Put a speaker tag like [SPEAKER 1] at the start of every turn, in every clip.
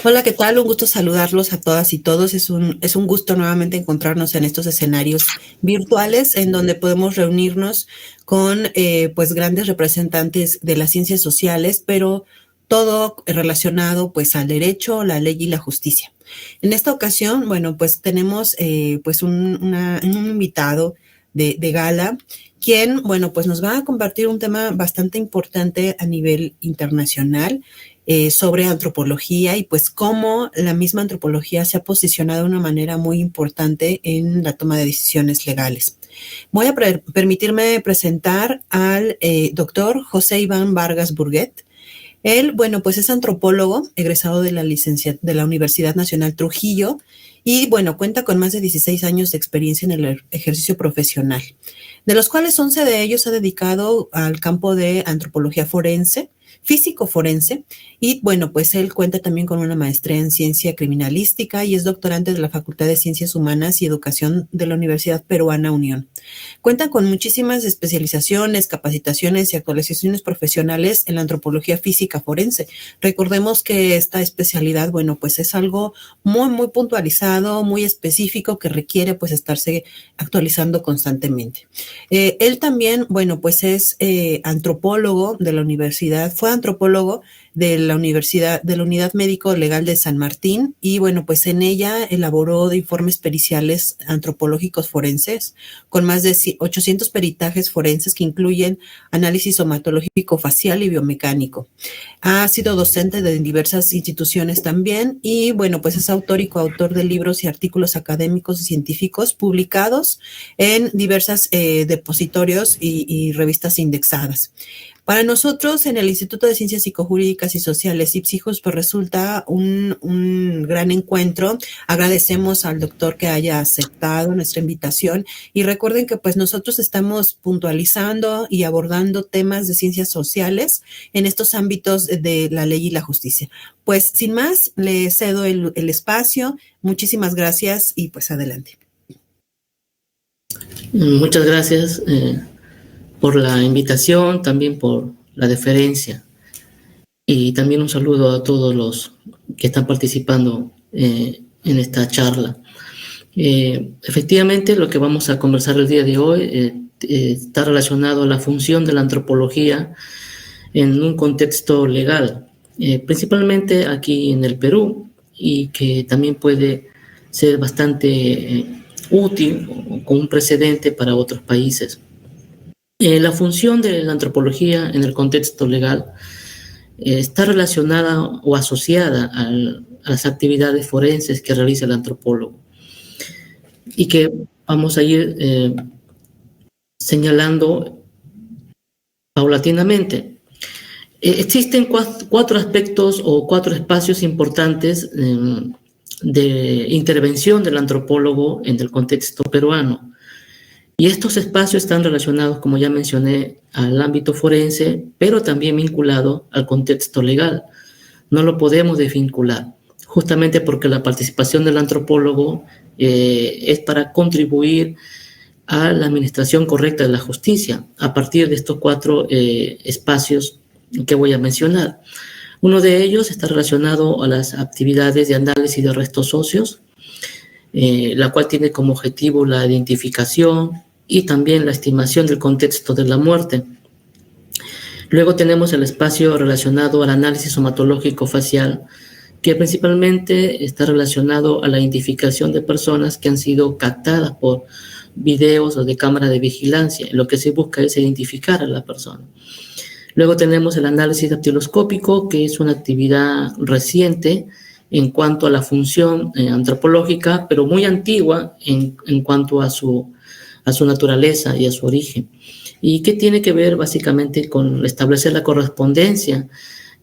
[SPEAKER 1] Hola, ¿qué tal? Un gusto saludarlos a todas y todos. Es un gusto nuevamente encontrarnos en estos escenarios virtuales en donde podemos reunirnos con pues grandes representantes de las ciencias sociales, pero todo relacionado pues al derecho, la ley y la justicia. En esta ocasión, bueno, pues tenemos pues un invitado de gala, quien, bueno, pues nos va a compartir un tema bastante importante a nivel internacional sobre antropología y pues cómo la misma antropología se ha posicionado de una manera muy importante en la toma de decisiones legales. Voy a permitirme presentar al doctor José Iván Vargas Burguet. Él, bueno, pues es antropólogo, egresado de de la Universidad Nacional Trujillo y, bueno, cuenta con más de 16 años de experiencia en el ejercicio profesional, de los cuales 11 de ellos ha dedicado al campo de antropología forense, físico forense, y bueno, pues él cuenta también con una maestría en ciencia criminalística y es doctorante de la Facultad de Ciencias Humanas y Educación de la Universidad Peruana Unión. Cuentan con muchísimas especializaciones, capacitaciones y actualizaciones profesionales en la antropología física forense. Recordemos que esta especialidad, bueno, pues es algo muy puntualizado, muy específico que requiere pues estarse actualizando constantemente. Él también, bueno, pues es antropólogo de la universidad, fue antropólogo de la Universidad, de la Unidad Médico Legal de San Martín y bueno, pues en ella elaboró de informes periciales antropológicos forenses con más de 800 peritajes forenses que incluyen análisis somatológico facial y biomecánico. Ha sido docente de diversas instituciones también y bueno, pues es autor y coautor de libros y artículos académicos y científicos publicados en diversas depositorios y revistas indexadas. Para nosotros en el Instituto de Ciencias Psicojurídicas y Sociales, IPSIJUS, pues resulta un gran encuentro. Agradecemos al doctor que haya aceptado nuestra invitación y recuerden que pues nosotros estamos puntualizando y abordando temas de ciencias sociales en estos ámbitos de la ley y la justicia. Pues sin más, le cedo el espacio. Muchísimas gracias y pues adelante.
[SPEAKER 2] Muchas gracias por la invitación, también por la deferencia y también un saludo a todos los que están participando en esta charla. Efectivamente, lo que vamos a conversar el día de hoy está relacionado a la función de la antropología en un contexto legal, principalmente aquí en el Perú, y que también puede ser bastante útil o con un precedente para otros países. La función de la antropología en el contexto legal está relacionada o asociada a las actividades forenses que realiza el antropólogo y que vamos a ir señalando paulatinamente. Existen cuatro aspectos o cuatro espacios importantes de intervención del antropólogo en el contexto peruano. Y estos espacios están relacionados, como ya mencioné, al ámbito forense, pero también vinculado al contexto legal. No lo podemos desvincular, justamente porque la participación del antropólogo es para contribuir a la administración correcta de la justicia, a partir de estos cuatro espacios que voy a mencionar. Uno de ellos está relacionado a las actividades de análisis de restos óseos, la cual tiene como objetivo la identificación y también la estimación del contexto de la muerte. Luego tenemos el espacio relacionado al análisis somatológico facial, que principalmente está relacionado a la identificación de personas que han sido captadas por videos o de cámara de vigilancia. Lo que se busca es identificar a la persona. Luego tenemos el análisis dactiloscópico, que es una actividad reciente en cuanto a la función antropológica, pero muy antigua en cuanto a su naturaleza y a su origen, y que tiene que ver básicamente con establecer la correspondencia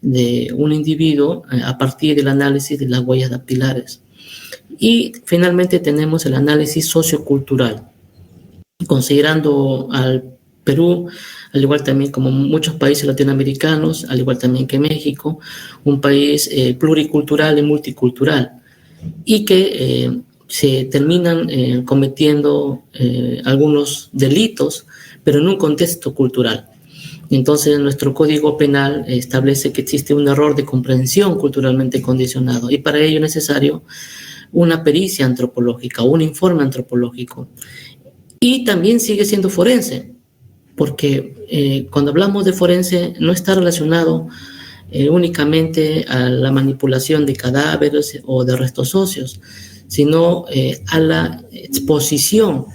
[SPEAKER 2] de un individuo a partir del análisis de las huellas dactilares. Y finalmente tenemos el análisis sociocultural, considerando al Perú, al igual también como muchos países latinoamericanos, al igual también que México, un país pluricultural y multicultural, y que se terminan cometiendo algunos delitos, pero en un contexto cultural. Entonces, nuestro Código Penal establece que existe un error de comprensión culturalmente condicionado y para ello es necesario una pericia antropológica, un informe antropológico. Y también sigue siendo forense, porque cuando hablamos de forense no está relacionado únicamente a la manipulación de cadáveres o de restos óseos, sino a la exposición,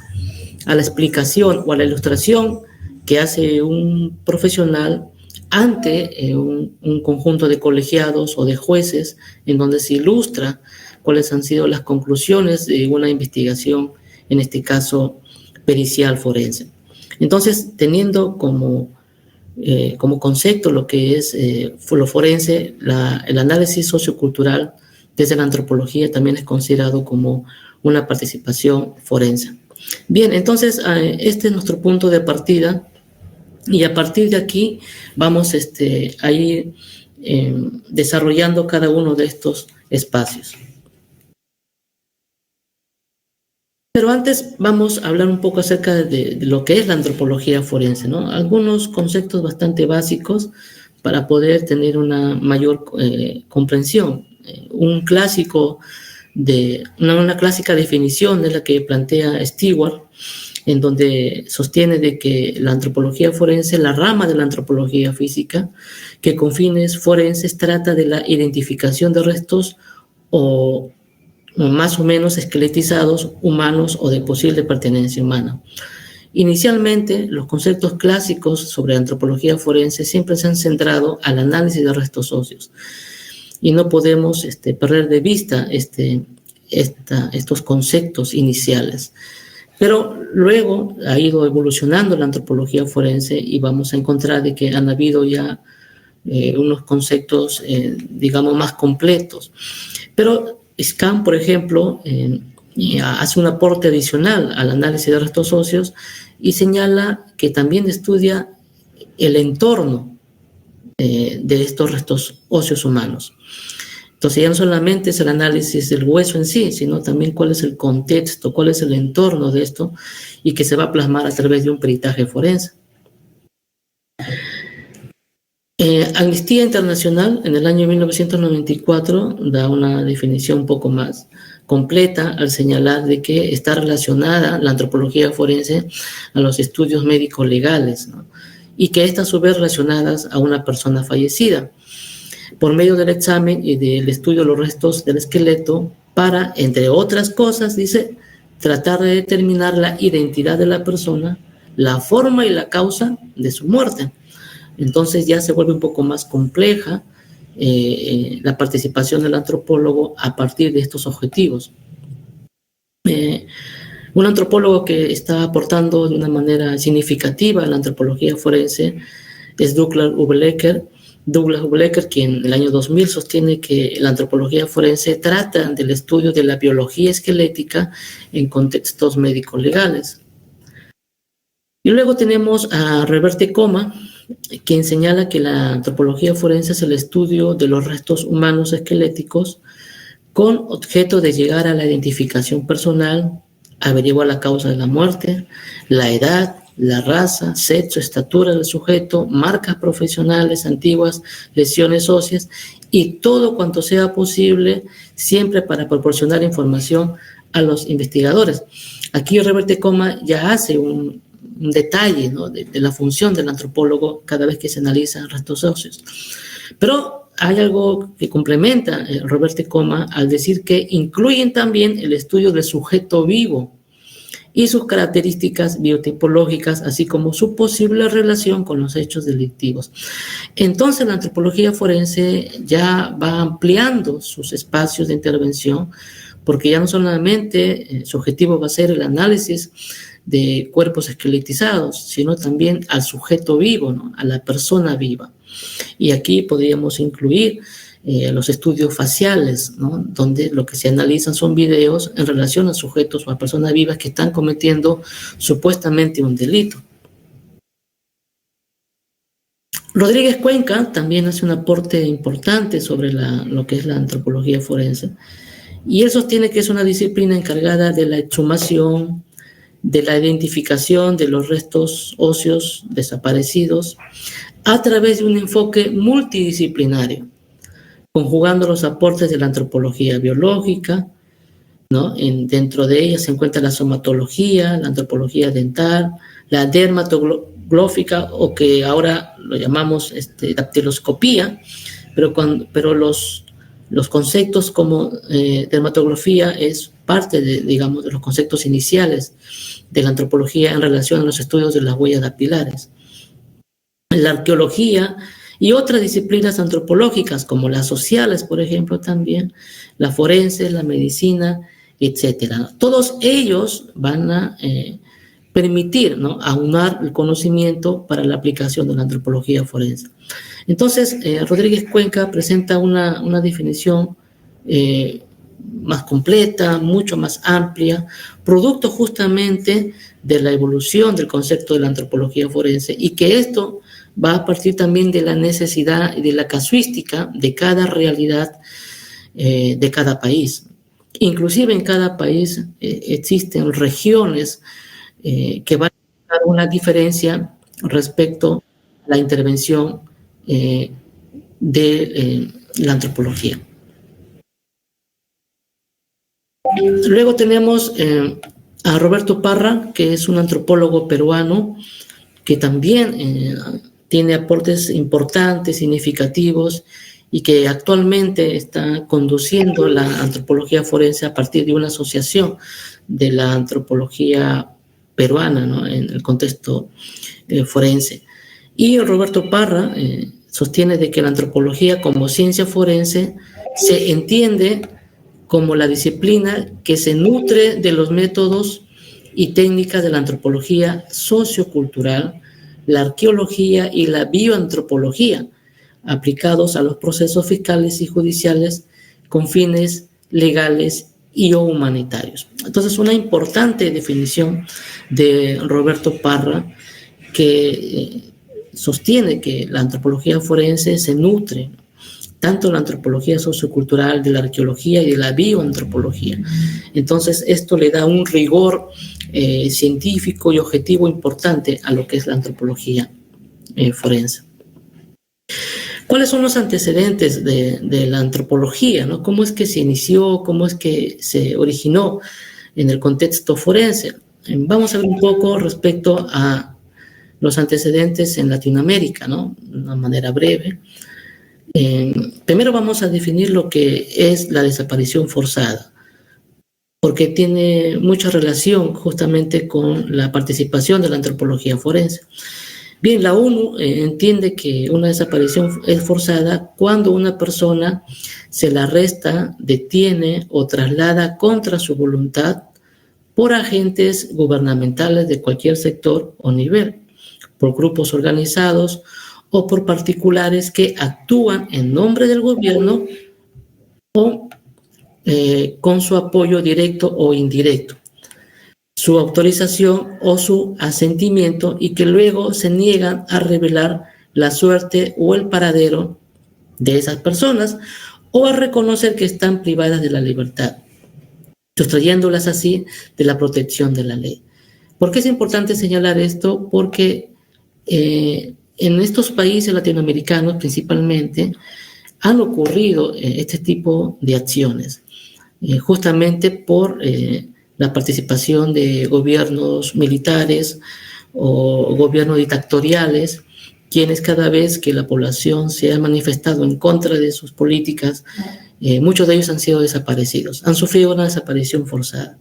[SPEAKER 2] a la explicación o a la ilustración que hace un profesional ante un conjunto de colegiados o de jueces, en donde se ilustra cuáles han sido las conclusiones de una investigación, en este caso pericial forense. Entonces, teniendo como concepto lo que es lo forense, el análisis sociocultural desde la antropología también es considerado como una participación forense. Bien, entonces este es nuestro punto de partida y a partir de aquí vamos a ir desarrollando cada uno de estos espacios. Pero antes vamos a hablar un poco acerca de lo que es la antropología forense, ¿no? Algunos conceptos bastante básicos para poder tener una mayor comprensión. Un clásico una clásica definición es la que plantea Stewart, en donde sostiene de que la antropología forense, la rama de la antropología física, que con fines forenses trata de la identificación de restos o más o menos esqueletizados, humanos o de posible pertenencia humana. Inicialmente, los conceptos clásicos sobre antropología forense siempre se han centrado al análisis de restos óseos y no podemos perder de vista estos conceptos iniciales. Pero luego ha ido evolucionando la antropología forense y vamos a encontrar de que han habido ya unos conceptos, digamos, más completos. Pero SCAN, por ejemplo, hace un aporte adicional al análisis de restos óseos y señala que también estudia el entorno de estos restos óseos humanos. Entonces ya no solamente es el análisis del hueso en sí, sino también cuál es el contexto, cuál es el entorno de esto y que se va a plasmar a través de un peritaje forense. Amnistía Internacional en el año 1994 da una definición un poco más completa al señalar de que está relacionada la antropología forense a los estudios médicos legales, ¿no? Y que estas a su vez relacionadas a una persona fallecida por medio del examen y del estudio de los restos del esqueleto para, entre otras cosas, dice, tratar de determinar la identidad de la persona, la forma y la causa de su muerte. Entonces ya se vuelve un poco más compleja la participación del antropólogo a partir de estos objetivos. Un antropólogo que está aportando de una manera significativa a la antropología forense es Douglas Hubelecker. Douglas Hubelecker, quien en el año 2000 sostiene que la antropología forense trata del estudio de la biología esquelética en contextos médicos legales. Y luego tenemos a Reverte Coma, quien señala que la antropología forense es el estudio de los restos humanos esqueléticos con objeto de llegar a la identificación personal, averiguar la causa de la muerte, la edad, la raza, sexo, estatura del sujeto, marcas profesionales antiguas, lesiones óseas y todo cuanto sea posible, siempre para proporcionar información a los investigadores. Aquí Reverte Coma ya hace un detalle, ¿no?, de la función del antropólogo cada vez que se analizan restos óseos. Pero hay algo que complementa Reverte Coma al decir que incluyen también el estudio del sujeto vivo y sus características biotipológicas, así como su posible relación con los hechos delictivos. Entonces, la antropología forense ya va ampliando sus espacios de intervención, porque ya no solamente su objetivo va a ser el análisis de cuerpos esqueletizados, sino también al sujeto vivo, ¿no?, a la persona viva. Y aquí podríamos incluir los estudios faciales, ¿no?, donde lo que se analizan son videos en relación a sujetos o a personas vivas que están cometiendo supuestamente un delito. Rodríguez Cuenca también hace un aporte importante sobre lo que es la antropología forense, y él sostiene que es una disciplina encargada de la exhumación, de la identificación de los restos óseos desaparecidos a través de un enfoque multidisciplinario, conjugando los aportes de la antropología biológica, ¿no? Dentro de ella se encuentra la somatología, la antropología dental, la dermatoglófica, o que ahora lo llamamos dactiloscopía, pero los conceptos como dermatografía es parte de los conceptos iniciales de la antropología en relación a los estudios de las huellas dactilares. La arqueología y otras disciplinas antropológicas como las sociales, por ejemplo, también, la forense, la medicina, etcétera. Todos ellos van a permitir, ¿no?, aunar el conocimiento para la aplicación de la antropología forense. Entonces, Rodríguez Cuenca presenta una definición más completa, mucho más amplia, producto justamente de la evolución del concepto de la antropología forense, y que esto va a partir también de la necesidad y de la casuística de cada realidad de cada país. Inclusive en cada país existen regiones que van a dar una diferencia respecto a la intervención de la antropología. Luego tenemos a Roberto Parra, que es un antropólogo peruano que también tiene aportes importantes, significativos, y que actualmente está conduciendo la antropología forense a partir de una asociación de la antropología peruana, ¿no?, en el contexto forense. Y Roberto Parra sostiene de que la antropología como ciencia forense se entiende como la disciplina que se nutre de los métodos y técnicas de la antropología sociocultural, la arqueología y la bioantropología, aplicados a los procesos fiscales y judiciales con fines legales y o humanitarios. Entonces, una importante definición de Roberto Parra, que sostiene que la antropología forense se nutre tanto de la antropología sociocultural, de la arqueología y de la bioantropología. Entonces, esto le da un rigor científico y objetivo importante a lo que es la antropología forense. ¿Cuáles son los antecedentes de la antropología, ¿no? ¿Cómo es que se inició? ¿Cómo es que se originó en el contexto forense? Vamos a ver un poco respecto a los antecedentes en Latinoamérica, ¿no?, de una manera breve. Primero vamos a definir lo que es la desaparición forzada, porque tiene mucha relación justamente con la participación de la antropología forense. Bien, la ONU entiende que una desaparición es forzada cuando una persona se la arresta, detiene o traslada contra su voluntad por agentes gubernamentales de cualquier sector o nivel, por grupos organizados o por particulares que actúan en nombre del gobierno o con su apoyo directo o indirecto, su autorización o su asentimiento, y que luego se niegan a revelar la suerte o el paradero de esas personas o a reconocer que están privadas de la libertad, sustrayéndolas así de la protección de la ley. ¿Por qué es importante señalar esto? Porque en estos países latinoamericanos principalmente han ocurrido este tipo de acciones, justamente por la participación de gobiernos militares o gobiernos dictatoriales, quienes cada vez que la población se ha manifestado en contra de sus políticas, muchos de ellos han sido desaparecidos, han sufrido una desaparición forzada.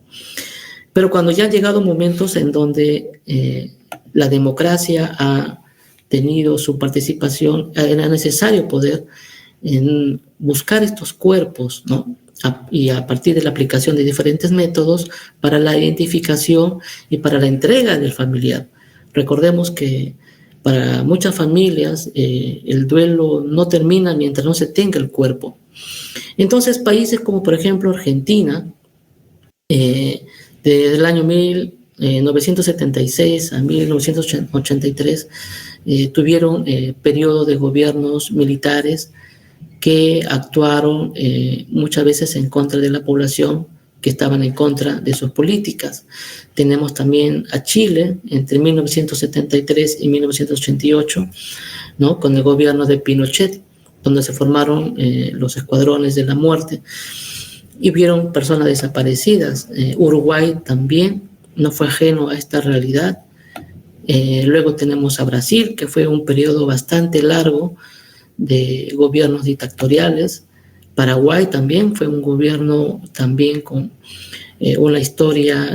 [SPEAKER 2] Pero cuando ya han llegado momentos en donde la democracia ha tenido su participación, era necesario poder buscar estos cuerpos, ¿no?, y a partir de la aplicación de diferentes métodos para la identificación y para la entrega del familiar. Recordemos que para muchas familias el duelo no termina mientras no se tenga el cuerpo. Entonces, países como por ejemplo Argentina, desde el año 1976 a 1983, tuvieron periodos de gobiernos militares que actuaron muchas veces en contra de la población que estaban en contra de sus políticas. Tenemos también a Chile entre 1973 y 1988, ¿no? Con el gobierno de Pinochet, donde se formaron los escuadrones de la muerte y vieron personas desaparecidas. Uruguay también no fue ajeno a esta realidad. Luego tenemos a Brasil, que fue un periodo bastante largo de gobiernos dictatoriales. Paraguay también fue un gobierno también con una historia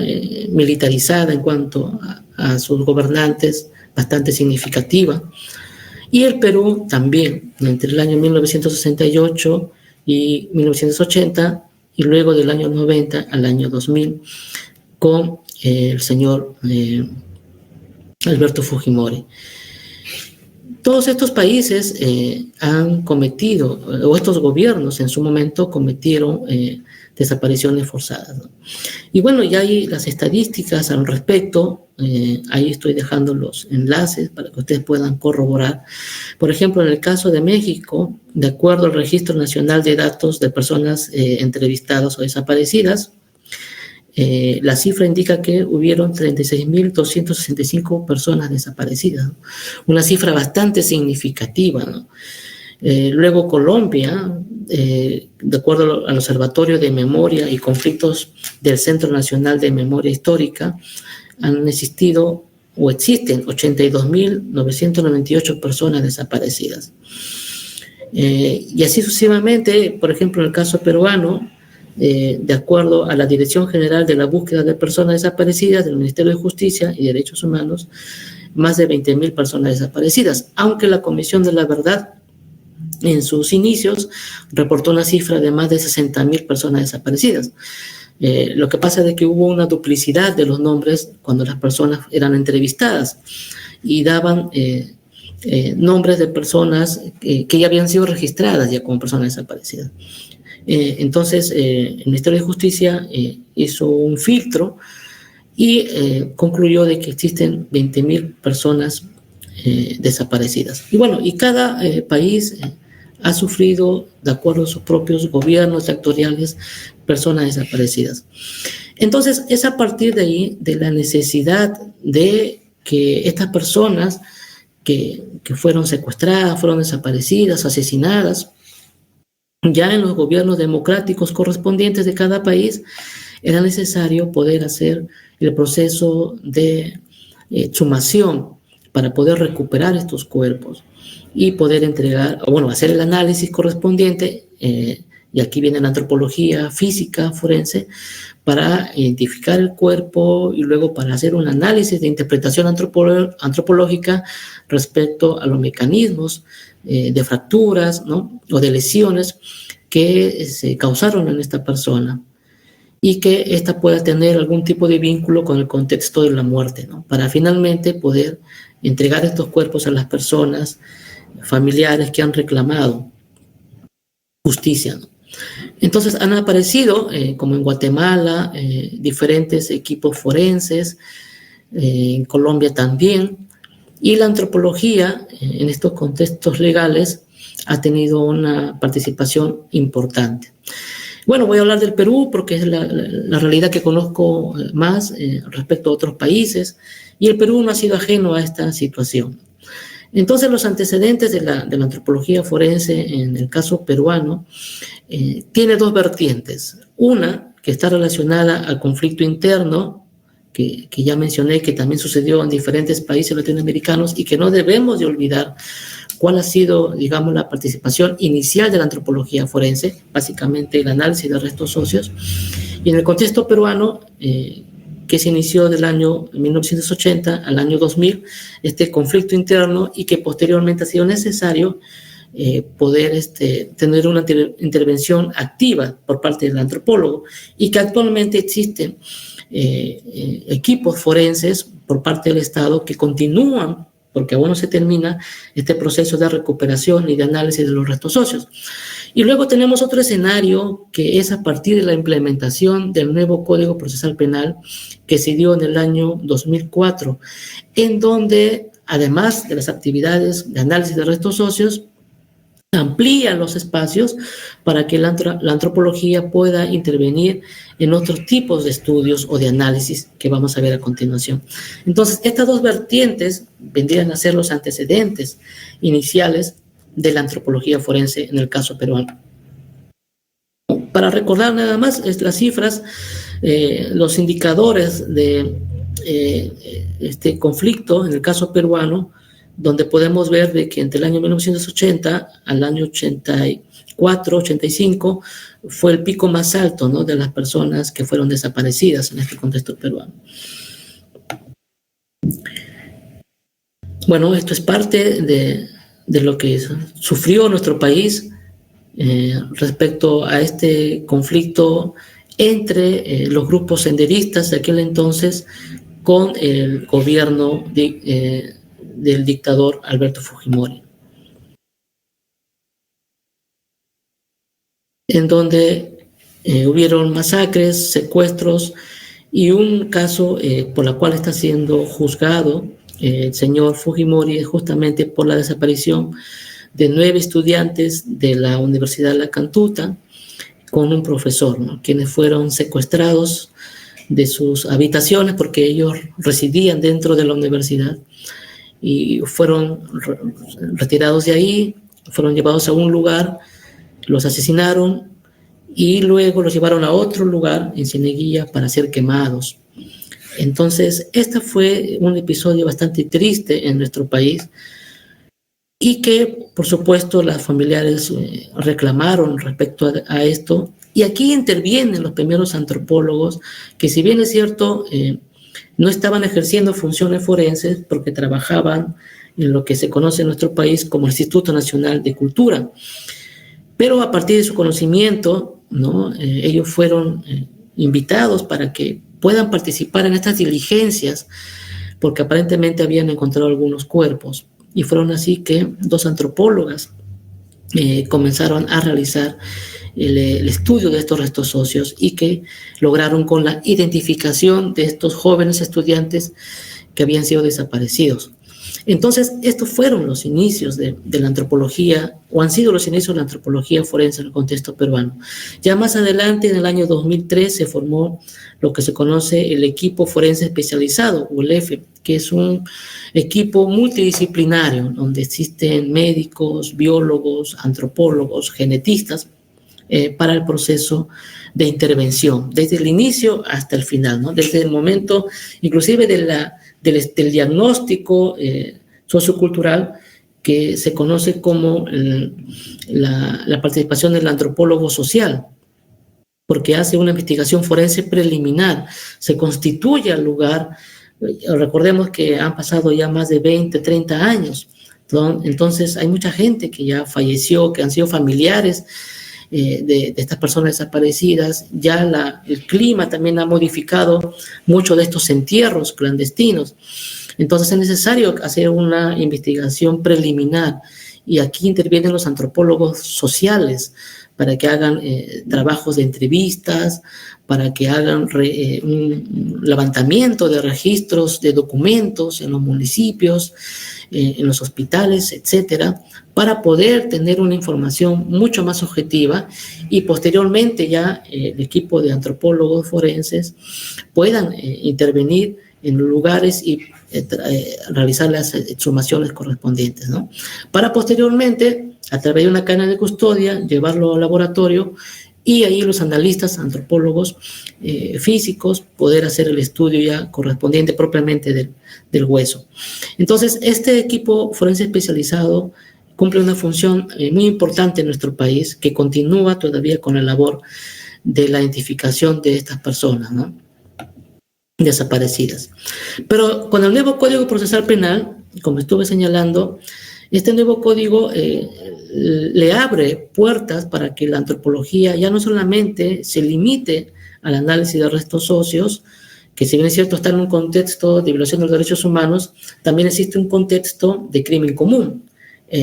[SPEAKER 2] militarizada en cuanto a sus gobernantes, bastante significativa. Y el Perú también, entre el año 1968 y 1980, y luego del año 90 al año 2000, con el señor Alberto Fujimori. Todos estos países han cometido, o estos gobiernos en su momento cometieron desapariciones forzadas, ¿no? Y bueno, ya hay las estadísticas al respecto, ahí estoy dejando los enlaces para que ustedes puedan corroborar. Por ejemplo, en el caso de México, de acuerdo al Registro Nacional de Datos de Personas Entrevistadas o Desaparecidas, la cifra indica que hubieron 36.265 personas desaparecidas, ¿no? Una cifra bastante significativa, ¿no? Luego Colombia, de acuerdo al Observatorio de Memoria y Conflictos del Centro Nacional de Memoria Histórica, han existido o existen 82.998 personas desaparecidas. Y así sucesivamente, por ejemplo, en el caso peruano, de acuerdo a la Dirección General de la Búsqueda de Personas Desaparecidas del Ministerio de Justicia y Derechos Humanos, más de 20.000 personas desaparecidas, aunque la Comisión de la Verdad en sus inicios reportó una cifra de más de 60.000 personas desaparecidas. Lo que pasa es que hubo una duplicidad de los nombres cuando las personas eran entrevistadas y daban nombres de personas que ya habían sido registradas ya como personas desaparecidas. Entonces, el Ministerio de Justicia hizo un filtro y concluyó de que existen 20.000 personas desaparecidas. Y bueno, y cada país ha sufrido, de acuerdo a sus propios gobiernos sectoriales, personas desaparecidas. Entonces, es a partir de ahí, de la necesidad de que estas personas que fueron secuestradas, fueron desaparecidas, asesinadas, ya en los gobiernos democráticos correspondientes de cada país, era necesario poder hacer el proceso de exhumación para poder recuperar estos cuerpos y poder entregar, o bueno, hacer el análisis correspondiente, y aquí viene la antropología física forense, para identificar el cuerpo y luego para hacer un análisis de interpretación antropológica respecto a los mecanismos de fracturas, ¿no? O de lesiones que se causaron en esta persona y que ésta pueda tener algún tipo de vínculo con el contexto de la muerte, ¿no? Para finalmente poder entregar estos cuerpos a las personas familiares que han reclamado justicia, ¿no? Entonces han aparecido, como en Guatemala, diferentes equipos forenses, en Colombia también, y la antropología en estos contextos legales ha tenido una participación importante. Bueno, voy a hablar del Perú porque es la realidad que conozco más respecto a otros países, y el Perú no ha sido ajeno a esta situación. Entonces, los antecedentes de la antropología forense en el caso peruano tiene dos vertientes. Una, que está relacionada al conflicto interno, que ya mencioné, que también sucedió en diferentes países latinoamericanos y que no debemos de olvidar cuál ha sido, digamos, la participación inicial de la antropología forense, básicamente el análisis de restos óseos. Y en el contexto peruano, que se inició del año 1980 al año 2000, este conflicto interno, y que posteriormente ha sido necesario poder tener una intervención activa por parte del antropólogo, y que actualmente existen equipos forenses por parte del Estado que continúan, porque aún no se termina este proceso de recuperación y de análisis de los restos óseos. Y luego tenemos otro escenario que es a partir de la implementación del nuevo Código Procesal Penal que se dio en el año 2004, en donde, además de las actividades de análisis de restos óseos, amplía los espacios para que la antropología pueda intervenir en otros tipos de estudios o de análisis que vamos a ver a continuación. Entonces, estas dos vertientes vendrían a ser los antecedentes iniciales de la antropología forense en el caso peruano. Para recordar nada más las cifras, los indicadores de este conflicto en el caso peruano, donde podemos ver de que entre el año 1980 al año 84, 85, fue el pico más alto, ¿no?, de las personas que fueron desaparecidas en este contexto peruano. Bueno, esto es parte de lo que sufrió nuestro país respecto a este conflicto entre los grupos senderistas de aquel entonces con el gobierno del dictador Alberto Fujimori, en donde hubieron masacres, secuestros y un caso por la cual está siendo juzgado el señor Fujimori es justamente por la desaparición de 9 estudiantes de la Universidad de La Cantuta con un profesor, ¿no?, quienes fueron secuestrados de sus habitaciones porque ellos residían dentro de la universidad y fueron retirados de ahí, fueron llevados a un lugar, los asesinaron y luego los llevaron a otro lugar en Cieneguilla para ser quemados. Entonces, este fue un episodio bastante triste en nuestro país y que, por supuesto, las familiares reclamaron respecto a esto. Y aquí intervienen los primeros antropólogos que, si bien es cierto, no estaban ejerciendo funciones forenses porque trabajaban en lo que se conoce en nuestro país como el Instituto Nacional de Cultura. Pero a partir de su conocimiento, ¿no?, ellos fueron invitados para que puedan participar en estas diligencias porque aparentemente habían encontrado algunos cuerpos. Y fueron así que 2 antropólogas comenzaron a realizar el estudio de estos restos óseos y que lograron con la identificación de estos jóvenes estudiantes que habían sido desaparecidos. Entonces, estos fueron los inicios de la antropología, o han sido los inicios de la antropología forense en el contexto peruano. Ya más adelante, en el año 2003, se formó lo que se conoce el equipo forense especializado, o el EFE, que es un equipo multidisciplinario, donde existen médicos, biólogos, antropólogos, genetistas, para el proceso de intervención, desde el inicio hasta el final, ¿no?, desde el momento, inclusive del diagnóstico sociocultural que se conoce como la participación del antropólogo social, porque hace una investigación forense preliminar, se constituye al lugar. Recordemos que han pasado ya más de 20, 30 años, entonces hay mucha gente que ya falleció, que han sido familiares de estas personas desaparecidas. Ya el clima también ha modificado mucho de estos entierros clandestinos. Entonces es necesario hacer una investigación preliminar y aquí intervienen los antropólogos sociales para que hagan trabajos de entrevistas, para que hagan un levantamiento de registros, de documentos en los municipios, en los hospitales, etcétera, para poder tener una información mucho más objetiva y posteriormente ya el equipo de antropólogos forenses puedan intervenir en los lugares y realizar las exhumaciones correspondientes, ¿no?, para posteriormente, a través de una cadena de custodia, llevarlo al laboratorio y ahí los analistas, antropólogos físicos, poder hacer el estudio ya correspondiente propiamente del hueso. Entonces, este equipo forense especializado cumple una función muy importante en nuestro país, que continúa todavía con la labor de la identificación de estas personas, ¿no?, desaparecidas. Pero con el nuevo Código Procesal Penal, como estuve señalando, este nuevo código le abre puertas para que la antropología ya no solamente se limite al análisis de restos óseos, que si bien es cierto está en un contexto de violación de los derechos humanos, también existe un contexto de crimen común,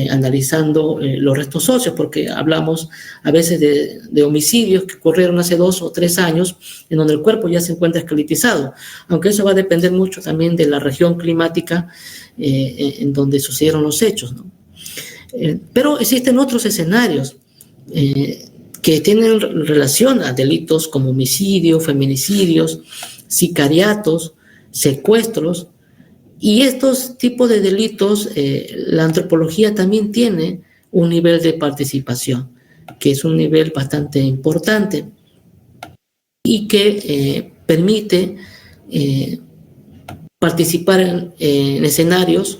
[SPEAKER 2] analizando los restos óseos, porque hablamos a veces de homicidios que ocurrieron hace 2 o 3 años, en donde el cuerpo ya se encuentra esqueletizado, aunque eso va a depender mucho también de la región climática en donde sucedieron los hechos, ¿no? Pero existen otros escenarios que tienen relación a delitos como homicidio, feminicidios, sicariatos, secuestros, y estos tipos de delitos, la antropología también tiene un nivel de participación, que es un nivel bastante importante y que permite participar en escenarios,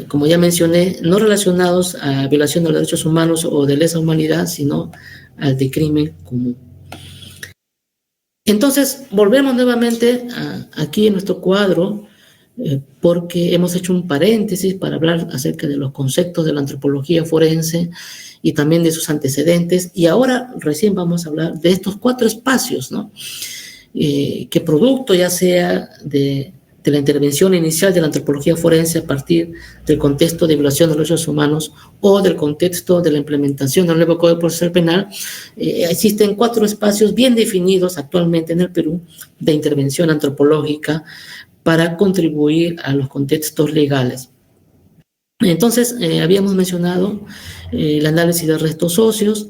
[SPEAKER 2] como ya mencioné, no relacionados a violación de los derechos humanos o de lesa humanidad, sino al de crimen común. Entonces, volvemos nuevamente aquí en nuestro cuadro, porque hemos hecho un paréntesis para hablar acerca de los conceptos de la antropología forense y también de sus antecedentes, y ahora recién vamos a hablar de estos 4 espacios, ¿no? Que producto ya sea de la intervención inicial de la antropología forense a partir del contexto de violación de los derechos humanos o del contexto de la implementación del nuevo Código Procesal Penal, existen 4 espacios bien definidos actualmente en el Perú de intervención antropológica para contribuir a los contextos legales. Entonces, habíamos mencionado el análisis de restos óseos,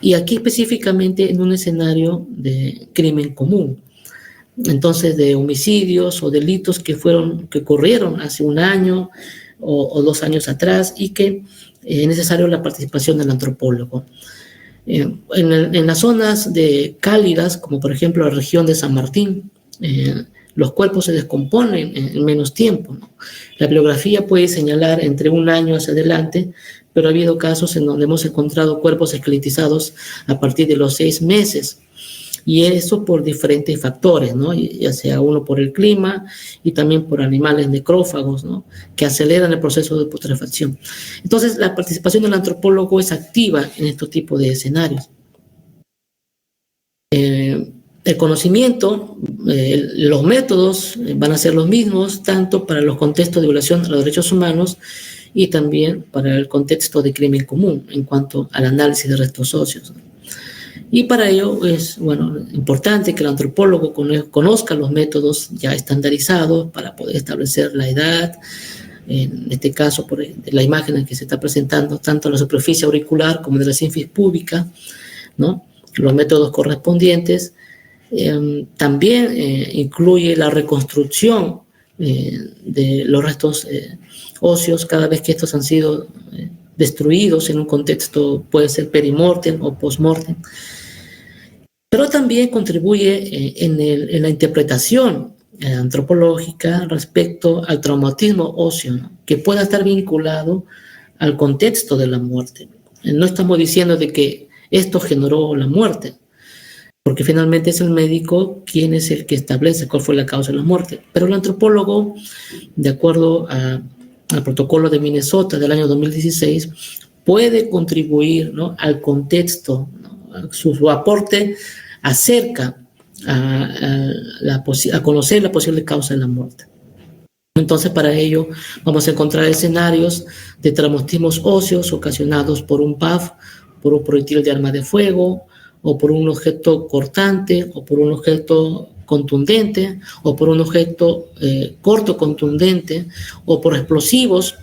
[SPEAKER 2] y aquí específicamente en un escenario de crimen común. Entonces, de homicidios o delitos que ocurrieron hace un año o 2 años atrás, y que es necesario la participación del antropólogo. En las zonas cálidas, como por ejemplo la región de San Martín, los cuerpos se descomponen en menos tiempo, ¿no? La bibliografía puede señalar entre 1 año hacia adelante, pero ha habido casos en donde hemos encontrado cuerpos esqueletizados a partir de los 6 meses, y eso por diferentes factores, ¿no? Ya sea uno por el clima y también por animales necrófagos, ¿no? Que aceleran el proceso de putrefacción. Entonces, la participación del antropólogo es activa en este tipo de escenarios. El conocimiento, los métodos van a ser los mismos, tanto para los contextos de violación de los derechos humanos y también para el contexto de crimen común en cuanto al análisis de restos óseos. Y para ello es importante que el antropólogo conozca los métodos ya estandarizados para poder establecer la edad, en este caso por la imagen en que se está presentando, tanto la superficie auricular como de la sínfisis púbica, ¿no? Los métodos correspondientes. También incluye la reconstrucción de los restos óseos cada vez que estos han sido destruidos en un contexto, puede ser perimortem o postmortem, pero también contribuye en la interpretación antropológica respecto al traumatismo óseo, ¿no? Que pueda estar vinculado al contexto de la muerte. No estamos diciendo de que esto generó la muerte, porque finalmente es el médico quien es el que establece cuál fue la causa de la muerte. Pero el antropólogo, de acuerdo al protocolo de Minnesota del año 2016, puede contribuir, ¿no?, al contexto, ¿no? Su aporte acerca a conocer la posible causa de la muerte. Entonces, para ello vamos a encontrar escenarios de traumatismos óseos ocasionados por un PAF, por un proyectil de arma de fuego, o por un objeto cortante, o por un objeto contundente, o por un objeto corto contundente, o por explosivos.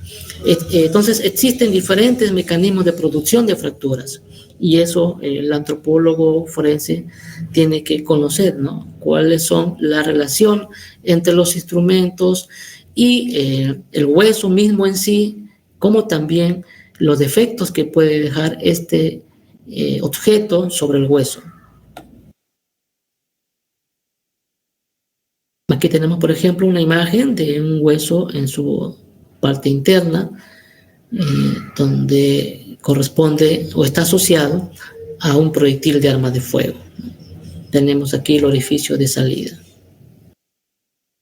[SPEAKER 2] Entonces existen diferentes mecanismos de producción de fracturas, y eso el antropólogo forense tiene que conocer, ¿no? Cuáles son la relación entre los instrumentos y el hueso mismo en sí, como también los defectos que puede dejar este objeto sobre el hueso. Aquí tenemos, por ejemplo, una imagen de un hueso en su parte interna, donde corresponde o está asociado a un proyectil de arma de fuego. Tenemos aquí el orificio de salida.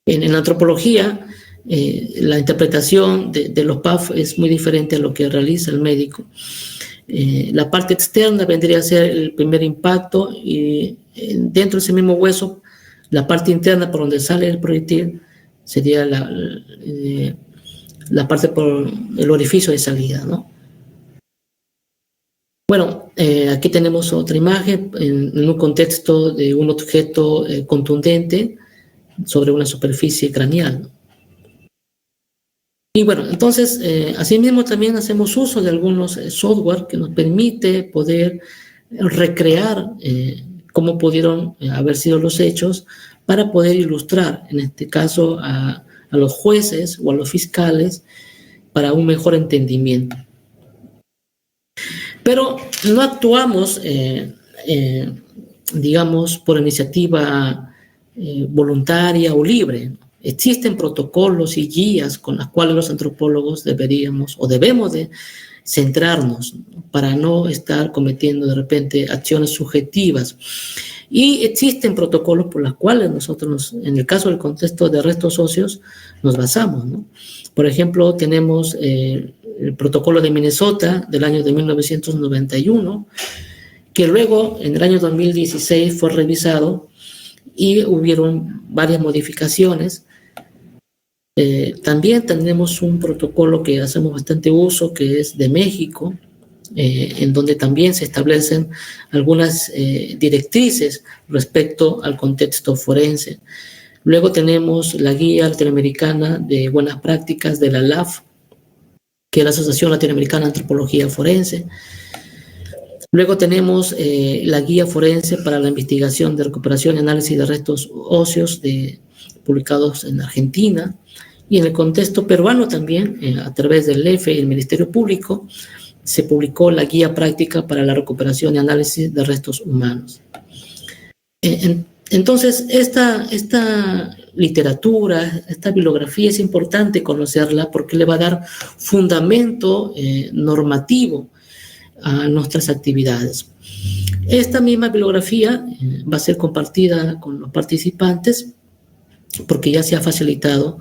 [SPEAKER 2] En la antropología, la interpretación de los PAF es muy diferente a lo que realiza el médico. La parte externa vendría a ser el primer impacto, y dentro de ese mismo hueso, la parte interna por donde sale el proyectil sería la parte por el orificio de salida, ¿no? Bueno, aquí tenemos otra imagen en un contexto de un objeto contundente sobre una superficie craneal, ¿no? Y bueno, entonces, asimismo también hacemos uso de algunos software que nos permite poder recrear cómo pudieron haber sido los hechos para poder ilustrar, en este caso, a los jueces o a los fiscales para un mejor entendimiento. Pero no actuamos, digamos, por iniciativa voluntaria o libre. Existen protocolos y guías con las cuales los antropólogos deberíamos o debemos de centrarnos, ¿no?, para no estar cometiendo de repente acciones subjetivas. Y existen protocolos por los cuales nosotros, en el caso del contexto de arrestos óseos, nos basamos, ¿no? Por ejemplo, tenemos el protocolo de Minnesota del año de 1991, que luego en el año 2016 fue revisado y hubieron varias modificaciones. También tenemos un protocolo que hacemos bastante uso, que es de México, en donde también se establecen algunas directrices respecto al contexto forense. Luego tenemos la Guía Latinoamericana de Buenas Prácticas de la LAF, que es la Asociación Latinoamericana de Antropología Forense. Luego tenemos la Guía Forense para la Investigación de Recuperación y Análisis de Restos Óseos publicados en Argentina. Y en el contexto peruano también, a través del EFE y el Ministerio Público, se publicó la Guía Práctica para la Recuperación y Análisis de Restos Humanos. Entonces, esta literatura, esta bibliografía es importante conocerla porque le va a dar fundamento normativo a nuestras actividades. Esta misma bibliografía va a ser compartida con los participantes porque ya se ha facilitado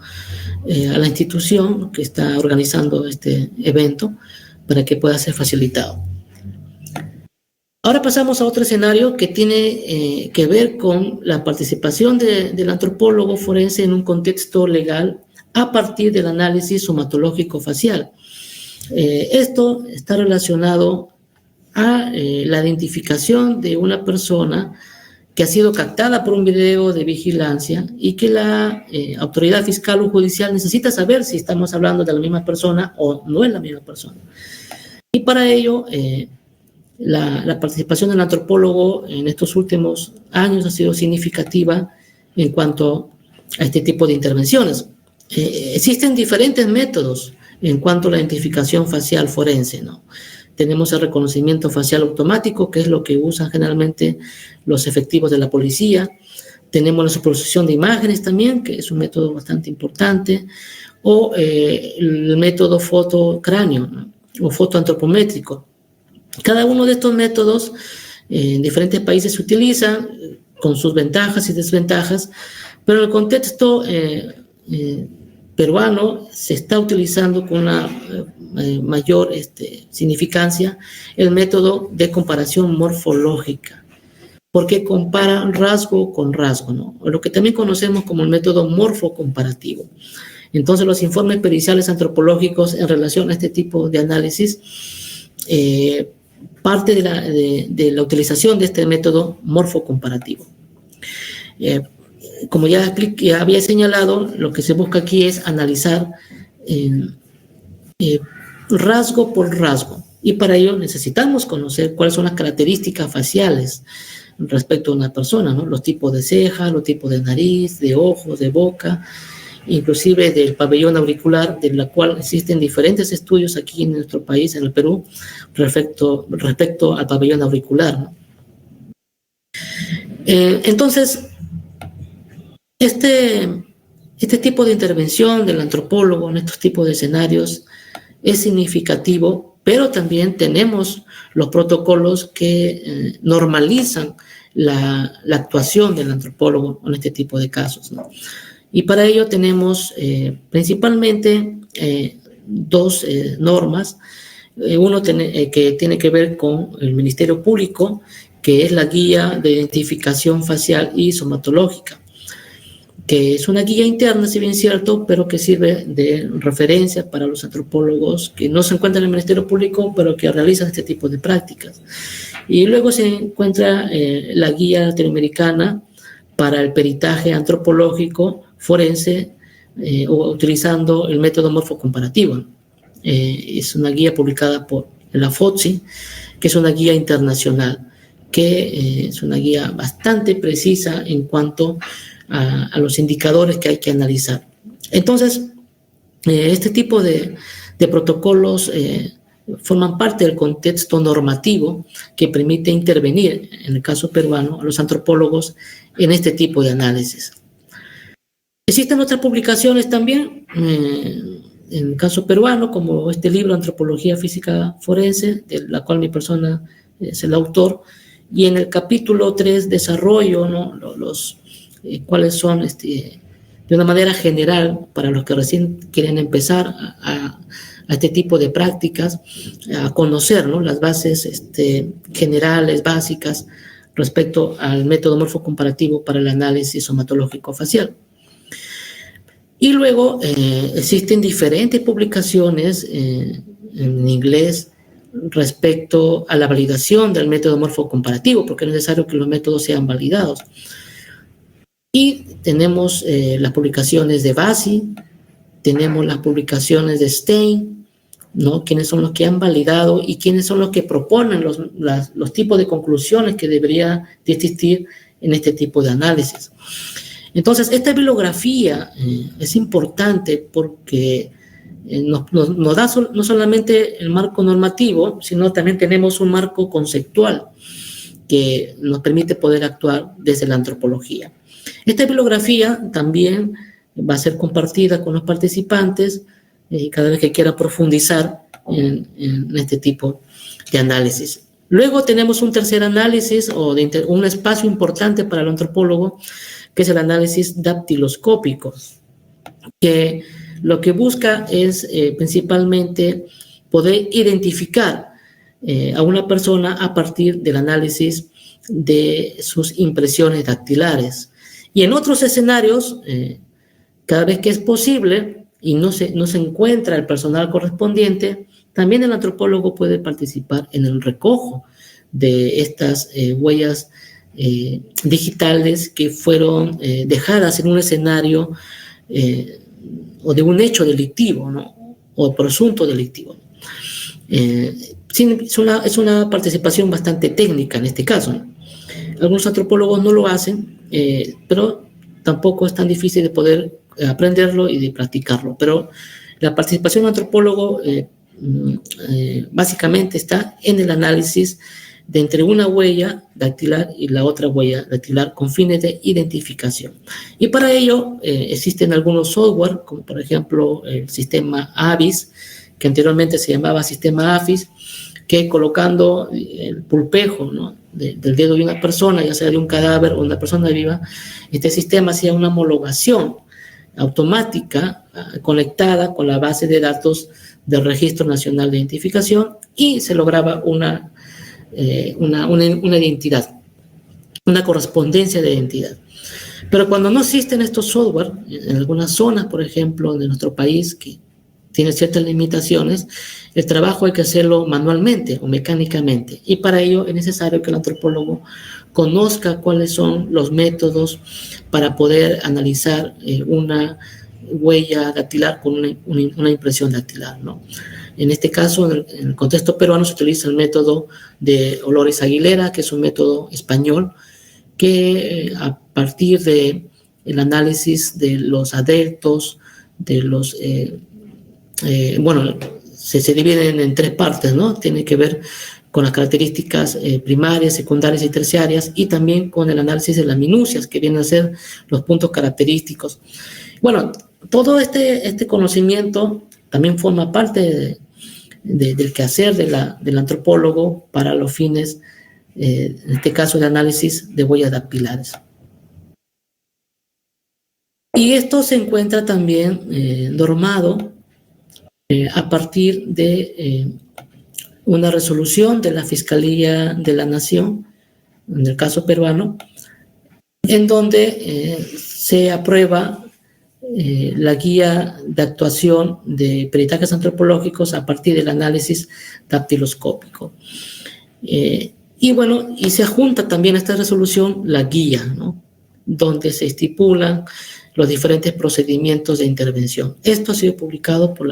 [SPEAKER 2] a la institución que está organizando este evento para que pueda ser facilitado. Ahora pasamos a otro escenario que tiene que ver con la participación del antropólogo forense en un contexto legal a partir del análisis somatológico facial. Esto está relacionado a la identificación de una persona que ha sido captada por un video de vigilancia y que la autoridad fiscal o judicial necesita saber si estamos hablando de la misma persona o no es la misma persona. Y para ello, la participación del antropólogo en estos últimos años ha sido significativa en cuanto a este tipo de intervenciones. Existen diferentes métodos en cuanto a la identificación facial forense, ¿no? Tenemos el reconocimiento facial automático, que es lo que usan generalmente los efectivos de la policía. Tenemos la superposición de imágenes también, que es un método bastante importante, o el método fotocráneo, ¿no?, o fotoantropométrico. Cada uno de estos métodos en diferentes países se utiliza con sus ventajas y desventajas, pero en el contexto peruano se está utilizando con una mayor significancia el método de comparación morfológica, porque compara rasgo con rasgo, ¿no?, o lo que también conocemos como el método morfocomparativo. Entonces, los informes periciales antropológicos en relación a este tipo de análisis parte de la utilización de este método morfocomparativo. Como ya había señalado, lo que se busca aquí es analizar rasgo por rasgo, y para ello necesitamos conocer cuáles son las características faciales respecto a una persona, ¿no?, los tipos de cejas, los tipos de nariz, de ojos, de boca, inclusive del pabellón auricular, de la cual existen diferentes estudios aquí en nuestro país, en el Perú, respecto al pabellón auricular, ¿no? Entonces, este tipo de intervención del antropólogo en estos tipos de escenarios es significativo, pero también tenemos los protocolos que normalizan la actuación del antropólogo en este tipo de casos, ¿no? Y para ello tenemos principalmente dos normas. Uno que tiene que ver con el Ministerio Público, que es la Guía de Identificación Facial y Somatológica, que es una guía interna, si bien es cierto, pero que sirve de referencia para los antropólogos que no se encuentran en el Ministerio Público, pero que realizan este tipo de prácticas. Y luego se encuentra la Guía Latinoamericana para el Peritaje Antropológico Forense o utilizando el método morfocomparativo. Es una guía publicada por la FOTSI, que es una guía internacional, que es una guía bastante precisa en cuanto a los indicadores que hay que analizar. Entonces, este tipo de protocolos forman parte del contexto normativo que permite intervenir, en el caso peruano, a los antropólogos en este tipo de análisis. Existen otras publicaciones también, en el caso peruano, como este libro Antropología Física Forense, de la cual mi persona es el autor, y en el capítulo 3, Desarrollo, ¿no? Cuáles son, de una manera general, para los que recién quieren empezar a este tipo de prácticas, a conocer, ¿no? Las bases generales, básicas, respecto al método morfocomparativo para el análisis somatológico facial. Y luego existen diferentes publicaciones en inglés respecto a la validación del método morfocomparativo, porque es necesario que los métodos sean validados. Y tenemos las publicaciones de Bassi, tenemos las publicaciones de Stein, ¿no? Quienes son los que han validado y quienes son los que proponen los tipos de conclusiones que debería de existir en este tipo de análisis. Entonces, esta bibliografía es importante porque nos da no solamente el marco normativo, sino también tenemos un marco conceptual que nos permite poder actuar desde la antropología. Esta bibliografía también va a ser compartida con los participantes cada vez que quieran profundizar en este tipo de análisis. Luego tenemos un tercer análisis o un espacio importante para el antropólogo, que es el análisis dactiloscópico, que lo que busca es principalmente poder identificar a una persona a partir del análisis de sus impresiones dactilares. Y en otros escenarios, cada vez que es posible y no se encuentra el personal correspondiente, también el antropólogo puede participar en el recojo de estas huellas digitales que fueron dejadas en un escenario o de un hecho delictivo, ¿no? O presunto delictivo. Es una participación bastante técnica en este caso, ¿no? Algunos antropólogos no lo hacen, pero tampoco es tan difícil de poder aprenderlo y de practicarlo. Pero la participación del antropólogo básicamente está en el análisis de entre una huella dactilar y la otra huella dactilar con fines de identificación. Y para ello existen algunos software, como por ejemplo el sistema ABIS, que anteriormente se llamaba sistema AFIS, que colocando el pulpejo, ¿no?, del dedo de una persona, ya sea de un cadáver o una persona viva, este sistema hacía una homologación automática conectada con la base de datos del Registro Nacional de Identificación y se lograba una identidad, una correspondencia de identidad. Pero cuando no existen estos software, en algunas zonas, por ejemplo, de nuestro país, que tiene ciertas limitaciones, el trabajo hay que hacerlo manualmente o mecánicamente. Y para ello es necesario que el antropólogo conozca cuáles son los métodos para poder analizar una huella dactilar con una impresión dactilar, ¿no? En este caso, en el contexto peruano, se utiliza el método de Olores Aguilera, que es un método español, que a partir del análisis de los adeptos, de los... se dividen en tres partes, ¿no? Tiene que ver con las características primarias, secundarias y terciarias, y también con el análisis de las minucias, que vienen a ser los puntos característicos. Bueno, todo este conocimiento también forma parte del quehacer del antropólogo para los fines, en este caso, de análisis de huellas dactilares. Y esto se encuentra también normado a partir de una resolución de la Fiscalía de la Nación, en el caso peruano, en donde se aprueba la guía de actuación de peritajes antropológicos a partir del análisis dactiloscópico. Y se adjunta también a esta resolución la guía, ¿no?, donde se estipulan los diferentes procedimientos de intervención. Esto ha sido publicado por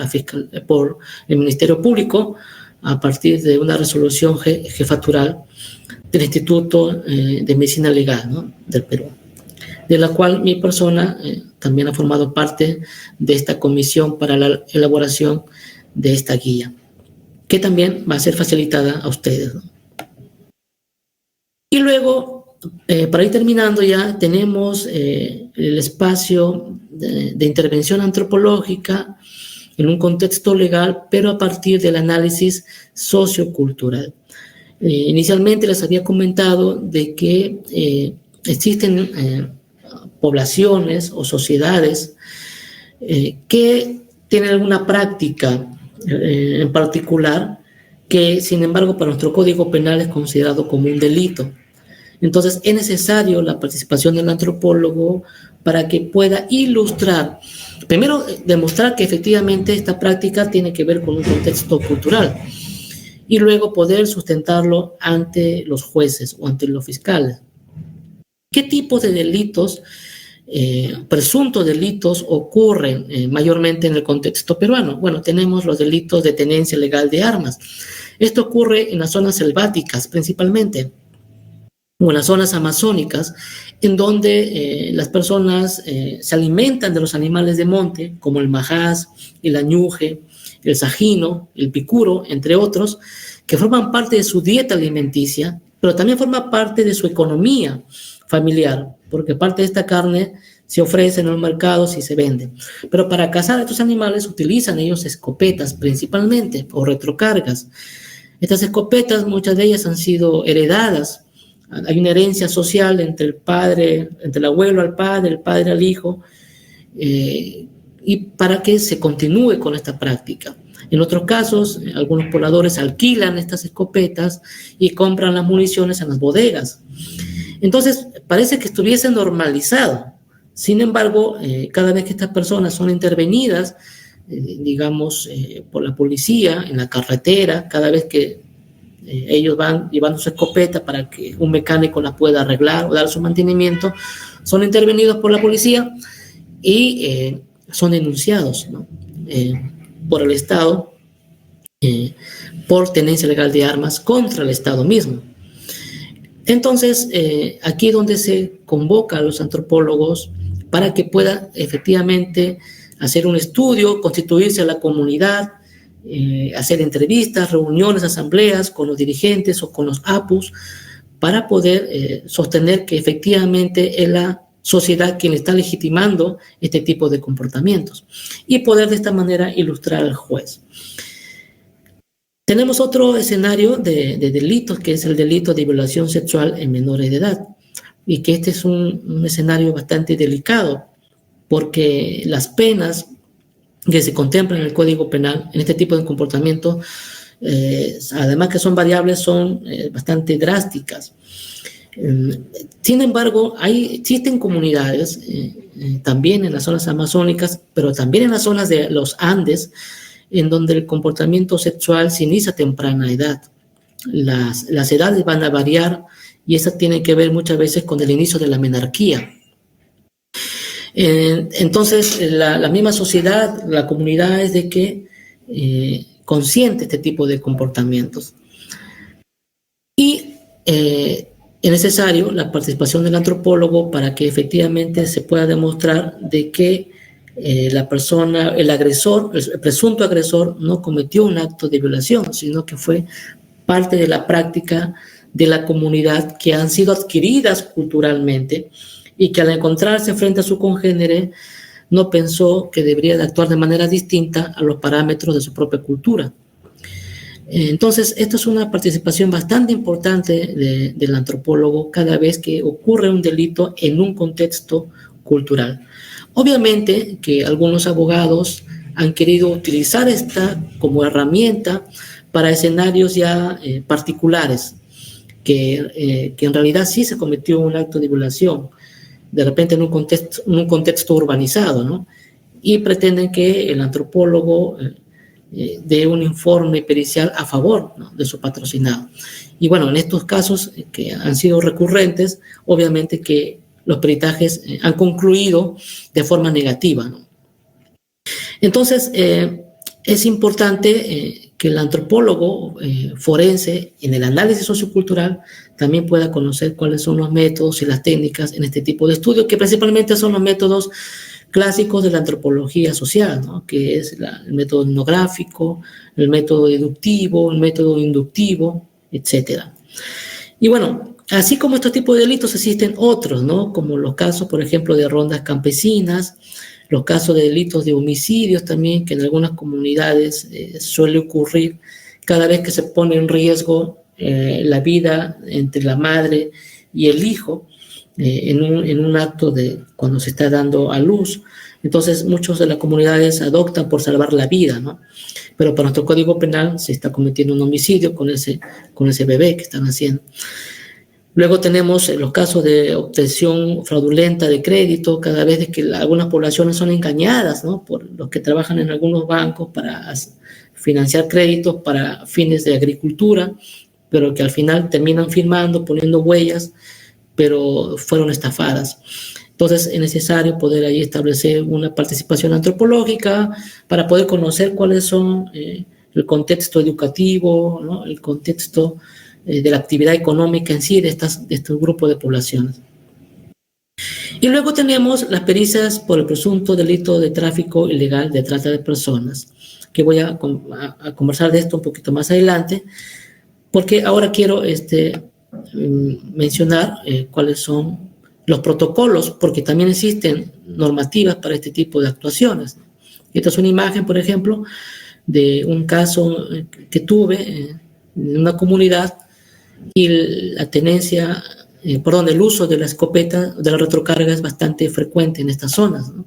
[SPEAKER 2] el Ministerio Público a partir de una resolución jefatural del Instituto de Medicina Legal, ¿no?, del Perú, de la cual mi persona también ha formado parte de esta comisión para la elaboración de esta guía, que también va a ser facilitada a ustedes, ¿no? Y luego, para ir terminando ya, tenemos el espacio de intervención antropológica en un contexto legal, pero a partir del análisis sociocultural. Inicialmente les había comentado de que existen poblaciones o sociedades que tienen alguna práctica en particular que, sin embargo, para nuestro Código Penal es considerado como un delito. Entonces, es necesario la participación del antropólogo para que pueda ilustrar, primero, demostrar que efectivamente esta práctica tiene que ver con un contexto cultural, y luego poder sustentarlo ante los jueces o ante los fiscales. ¿Qué tipos de delitos, presuntos delitos, ocurren mayormente en el contexto peruano? Bueno, tenemos los delitos de tenencia ilegal de armas. Esto ocurre en las zonas selváticas principalmente, o en las zonas amazónicas, en donde las personas se alimentan de los animales de monte, como el majás, el añuje, el sajino, el picuro, entre otros, que forman parte de su dieta alimenticia, pero también forma parte de su economía familiar, porque parte de esta carne se ofrece en los mercados y se vende. Pero para cazar a estos animales utilizan ellos escopetas principalmente, o retrocargas. Estas escopetas, muchas de ellas han sido heredadas. Hay una herencia social entre el padre, entre el abuelo al padre, el padre al hijo, y para que se continúe con esta práctica. En otros casos, algunos pobladores alquilan estas escopetas y compran las municiones en las bodegas. Entonces, parece que estuviese normalizado. Sin embargo, cada vez que estas personas son intervenidas, digamos, por la policía, en la carretera, cada vez que ellos van llevando su escopeta para que un mecánico la pueda arreglar o dar su mantenimiento, son intervenidos por la policía y son denunciados, ¿no?, por el Estado por tenencia ilegal de armas contra el Estado mismo. Entonces, aquí es donde se convoca a los antropólogos para que puedan efectivamente hacer un estudio, constituirse a la comunidad, hacer entrevistas, reuniones, asambleas con los dirigentes o con los APUs para poder sostener que efectivamente es la sociedad quien está legitimando este tipo de comportamientos y poder de esta manera ilustrar al juez. Tenemos otro escenario de delitos, que es el delito de violación sexual en menores de edad, y que este es un escenario bastante delicado porque las penas que se contemplan en el Código Penal en este tipo de comportamiento, además que son variables, son bastante drásticas. Sin embargo, existen comunidades también en las zonas amazónicas, pero también en las zonas de los Andes, en donde el comportamiento sexual se inicia a temprana edad. Las edades van a variar y eso tiene que ver muchas veces con el inicio de la menarquía. Entonces, la misma sociedad, la comunidad es de que consiente este tipo de comportamientos. Y es necesario la participación del antropólogo para que efectivamente se pueda demostrar de que la persona, el agresor, el presunto agresor, no cometió un acto de violación, sino que fue parte de la práctica de la comunidad que han sido adquiridas culturalmente y que al encontrarse frente a su congénere no pensó que debería de actuar de manera distinta a los parámetros de su propia cultura. Entonces, esta es una participación bastante importante del antropólogo cada vez que ocurre un delito en un contexto cultural. Obviamente que algunos abogados han querido utilizar esta como herramienta para escenarios ya particulares, que en realidad sí se cometió un acto de violación, de repente en un contexto urbanizado, ¿no? Y pretenden que el antropólogo dé un informe pericial a favor, ¿no?, de su patrocinado. Y bueno, en estos casos que han sido recurrentes, obviamente que los peritajes han concluido de forma negativa, ¿no? Entonces, es importante que el antropólogo forense, en el análisis sociocultural, también pueda conocer cuáles son los métodos y las técnicas en este tipo de estudios, que principalmente son los métodos clásicos de la antropología social, ¿no? Que es el método etnográfico, el método deductivo, el método inductivo, etc. Y bueno, así como estos tipos de delitos existen otros, ¿no? Como los casos, por ejemplo, de rondas campesinas, los casos de delitos de homicidios también, que en algunas comunidades suele ocurrir cada vez que se pone en riesgo la vida entre la madre y el hijo, en un acto de cuando se está dando a luz. Entonces, muchos de las comunidades adoptan por salvar la vida, ¿no? Pero para nuestro Código Penal se está cometiendo un homicidio con ese bebé que están haciendo. Luego tenemos los casos de obtención fraudulenta de crédito, cada vez que algunas poblaciones son engañadas, ¿no? Por los que trabajan en algunos bancos para financiar créditos para fines de agricultura, pero que al final terminan firmando, poniendo huellas, pero fueron estafadas. Entonces es necesario poder ahí establecer una participación antropológica para poder conocer cuáles son el contexto educativo, ¿no? El contexto de la actividad económica en sí de estos grupos de poblaciones. Y luego tenemos las pericias por el presunto delito de tráfico ilegal de trata de personas, que voy a conversar de esto un poquito más adelante, porque ahora quiero mencionar cuáles son los protocolos, porque también existen normativas para este tipo de actuaciones. Esta es una imagen, por ejemplo, de un caso que tuve en una comunidad y la tenencia, el uso de la escopeta, de la retrocarga es bastante frecuente en estas zonas, ¿no?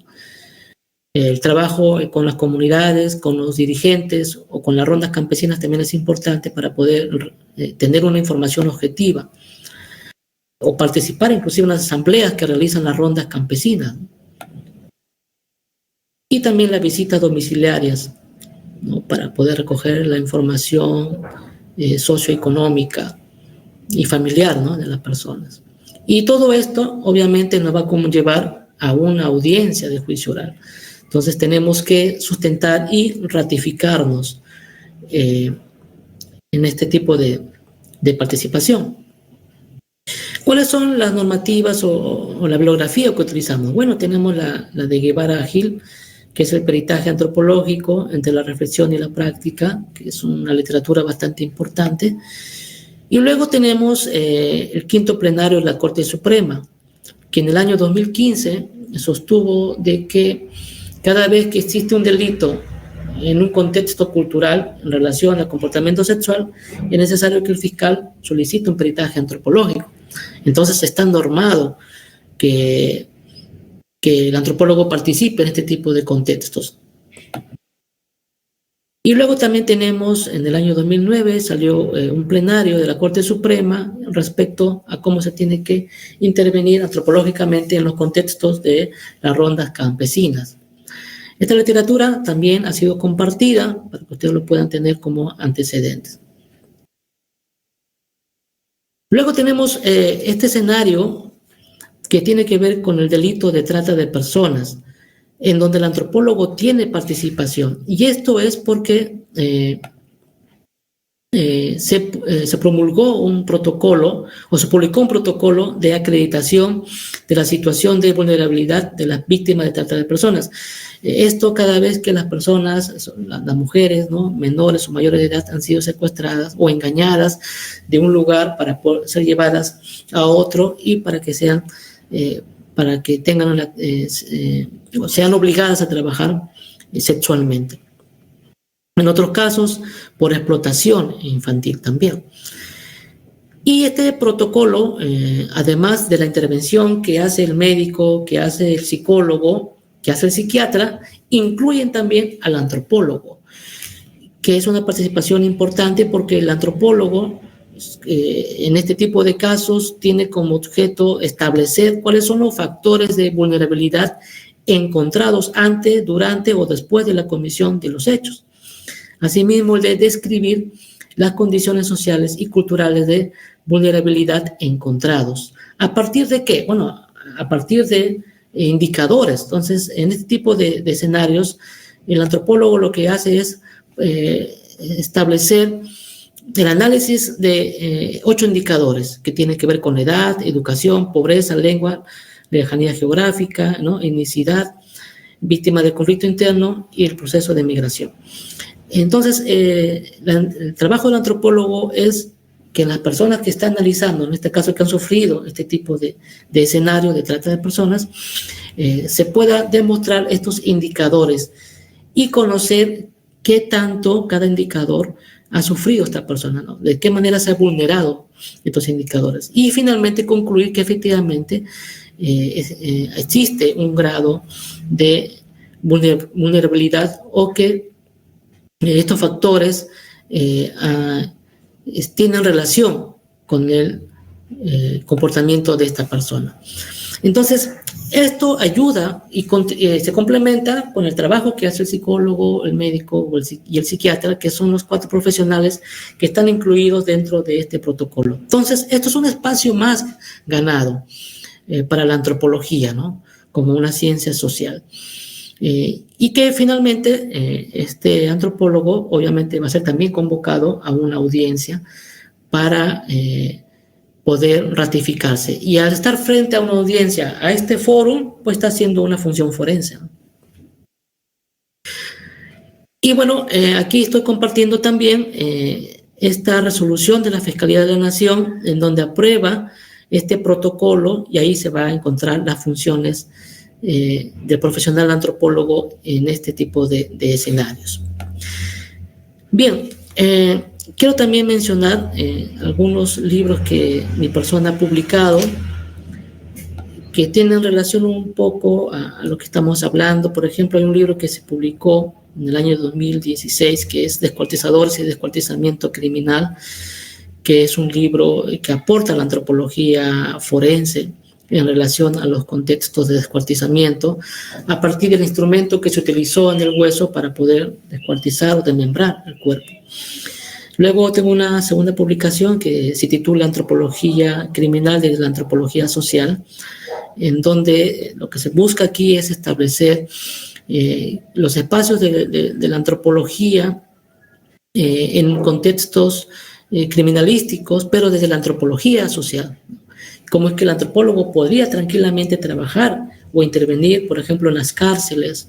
[SPEAKER 2] El trabajo con las comunidades, con los dirigentes o con las rondas campesinas también es importante para poder tener una información objetiva o participar inclusive en las asambleas que realizan las rondas campesinas, ¿no? Y también las visitas domiciliarias, ¿no? Para poder recoger la información socioeconómica y familiar, ¿no? De las personas. Y todo esto obviamente nos va a conllevar a una audiencia de juicio oral. Entonces tenemos que sustentar y ratificarnos en este tipo de participación. ¿Cuáles son las normativas o la bibliografía que utilizamos? Bueno, tenemos la de Guevara Gil, que es el peritaje antropológico entre la reflexión y la práctica, que es una literatura bastante importante. Y luego tenemos el quinto plenario de la Corte Suprema, que en el año 2015 sostuvo de que cada vez que existe un delito en un contexto cultural en relación al comportamiento sexual, es necesario que el fiscal solicite un peritaje antropológico. Entonces está normado que el antropólogo participe en este tipo de contextos. Y luego también tenemos, en el año 2009, salió un plenario de la Corte Suprema respecto a cómo se tiene que intervenir antropológicamente en los contextos de las rondas campesinas. Esta literatura también ha sido compartida para que ustedes lo puedan tener como antecedentes. Luego tenemos este escenario que tiene que ver con el delito de trata de personas, en donde el antropólogo tiene participación. Y esto es porque se promulgó un protocolo, o se publicó un protocolo de acreditación de la situación de vulnerabilidad de las víctimas de trata de personas. Esto cada vez que las personas, las mujeres, ¿no?, menores o mayores de edad han sido secuestradas o engañadas de un lugar para poder ser llevadas a otro y para que sean sean obligadas a trabajar sexualmente. En otros casos, por explotación infantil también. Y este protocolo, además de la intervención que hace el médico, que hace el psicólogo, que hace el psiquiatra, incluyen también al antropólogo, que es una participación importante porque el antropólogo en este tipo de casos tiene como objeto establecer cuáles son los factores de vulnerabilidad encontrados antes, durante o después de la comisión de los hechos. Asimismo, el de describir las condiciones sociales y culturales de vulnerabilidad encontrados. ¿A partir de qué? Bueno, a partir de indicadores. Entonces, en este tipo de escenarios, el antropólogo lo que hace es establecer el análisis de 8 indicadores que tienen que ver con edad, educación, pobreza, lengua, lejanía geográfica, ¿no?, etnicidad, víctima del conflicto interno y el proceso de migración. Entonces, el trabajo del antropólogo es que las personas que están analizando, en este caso que han sufrido este tipo de escenario de trata de personas, se pueda demostrar estos indicadores y conocer qué tanto cada indicador ha sufrido esta persona, ¿no? De qué manera se ha vulnerado estos indicadores. Y finalmente concluir que efectivamente existe un grado de vulnerabilidad o que estos factores tienen relación con el comportamiento de esta persona. Entonces, esto ayuda y se complementa con el trabajo que hace el psicólogo, el médico y el psiquiatra, que son los 4 profesionales que están incluidos dentro de este protocolo. Entonces, esto es un espacio más ganado para la antropología, ¿no?, como una ciencia social. Y que finalmente este antropólogo obviamente va a ser también convocado a una audiencia para poder ratificarse. Y al estar frente a una audiencia, a este foro, pues está haciendo una función forense. Y bueno, aquí estoy compartiendo también esta resolución de la Fiscalía de la Nación, en donde aprueba este protocolo, y ahí se va a encontrar las funciones del profesional antropólogo en este tipo de escenarios. Bien, quiero también mencionar algunos libros que mi persona ha publicado que tienen relación un poco a lo que estamos hablando. Por ejemplo, hay un libro que se publicó en el año 2016 que es Descuartizadores y Descuartizamiento Criminal, que es un libro que aporta a la antropología forense en relación a los contextos de descuartizamiento a partir del instrumento que se utilizó en el hueso para poder descuartizar o desmembrar el cuerpo. Luego tengo una segunda publicación que se titula Antropología Criminal desde la Antropología Social, en donde lo que se busca aquí es establecer los espacios de la antropología en contextos criminalísticos, pero desde la antropología social. Cómo es que el antropólogo podría tranquilamente trabajar o intervenir, por ejemplo, en las cárceles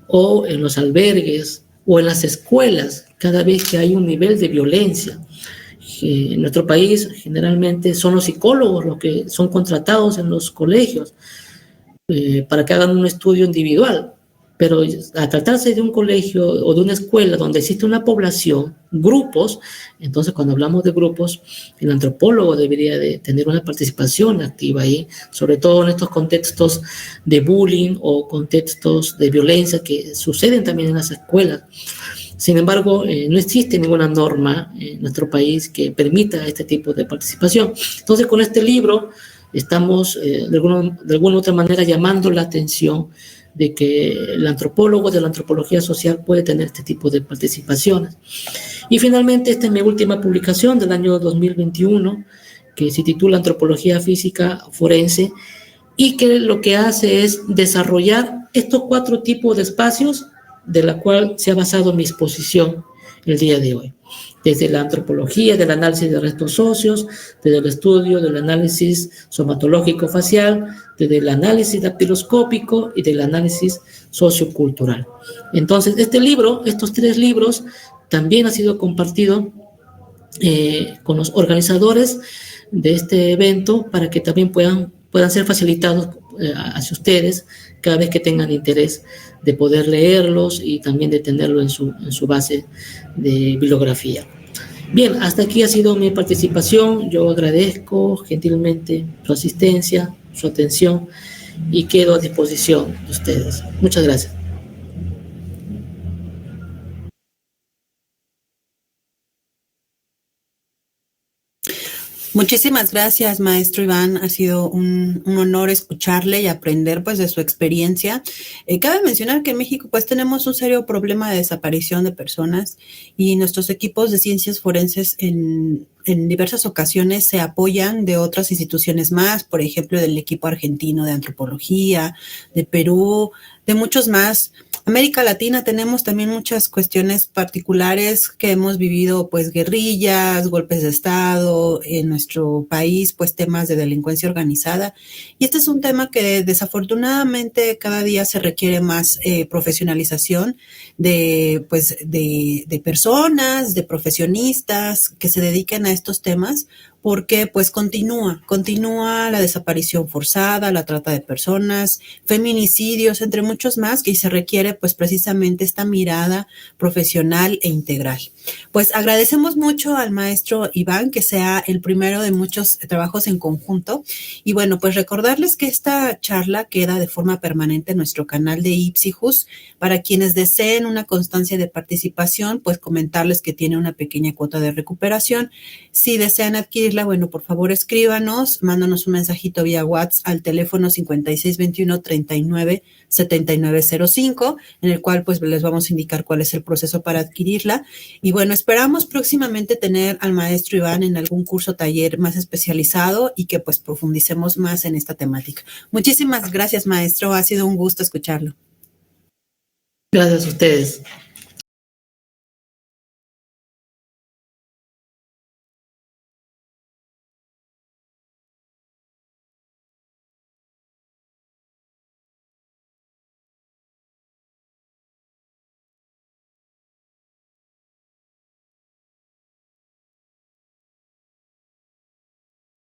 [SPEAKER 2] o en los albergues o en las escuelas cada vez que hay un nivel de violencia. En nuestro país generalmente son los psicólogos los que son contratados en los colegios para que hagan un estudio individual, pero a tratarse de un colegio o de una escuela donde existe una población, grupos, entonces cuando hablamos de grupos, el antropólogo debería de tener una participación activa ahí, sobre todo en estos contextos de bullying o contextos de violencia que suceden también en las escuelas. Sin embargo, no existe ninguna norma en nuestro país que permita este tipo de participación. Entonces, con este libro estamos de alguna otra manera llamando la atención de que el antropólogo de la antropología social puede tener este tipo de participaciones. Y finalmente, esta es mi última publicación del año 2021, que se titula Antropología Física Forense, y que lo que hace es desarrollar estos 4 tipos de espacios de la cual se ha basado mi exposición el día de hoy. Desde la antropología del análisis de restos óseos, desde el estudio del análisis somatológico facial, desde el análisis dactiloscópico y del análisis sociocultural. Entonces, estos 3 libros también han sido compartidos con los organizadores de este evento para que también puedan ser facilitados hacia ustedes cada vez que tengan interés de poder leerlos y también de tenerlo en su base de bibliografía. Bien, hasta aquí ha sido mi participación. Yo agradezco gentilmente su asistencia, su atención y quedo a disposición de ustedes. Muchas gracias.
[SPEAKER 1] Muchísimas gracias, maestro Iván. Ha sido un honor escucharle y aprender pues de su experiencia. Cabe mencionar que en México pues tenemos un serio problema de desaparición de personas y nuestros equipos de ciencias forenses en diversas ocasiones se apoyan de otras instituciones más, por ejemplo, del equipo argentino de antropología, de Perú, de muchos más. América Latina tenemos también muchas cuestiones particulares que hemos vivido, pues guerrillas, golpes de Estado, en nuestro país, pues temas de delincuencia organizada. Y este es un tema que desafortunadamente cada día se requiere más profesionalización de personas, de profesionistas que se dediquen a estos temas, porque pues continúa la desaparición forzada, la trata de personas, feminicidios, entre muchos más, que se requiere pues precisamente esta mirada profesional e integral. Pues agradecemos mucho al maestro Iván que sea el primero de muchos trabajos en conjunto y bueno, pues recordarles que esta charla queda de forma permanente en nuestro canal de Ipsijus. Para quienes deseen una constancia de participación, pues comentarles que tiene una pequeña cuota de recuperación. Si desean adquirirla, bueno, por favor escríbanos, mándanos un mensajito vía WhatsApp al teléfono 5621 39 7905, en el cual pues les vamos a indicar cuál es el proceso para adquirirla. Y bueno, esperamos próximamente tener al maestro Iván en algún curso taller más especializado y que pues profundicemos más en esta temática. Muchísimas gracias, maestro. Ha sido un gusto escucharlo.
[SPEAKER 2] Gracias a ustedes.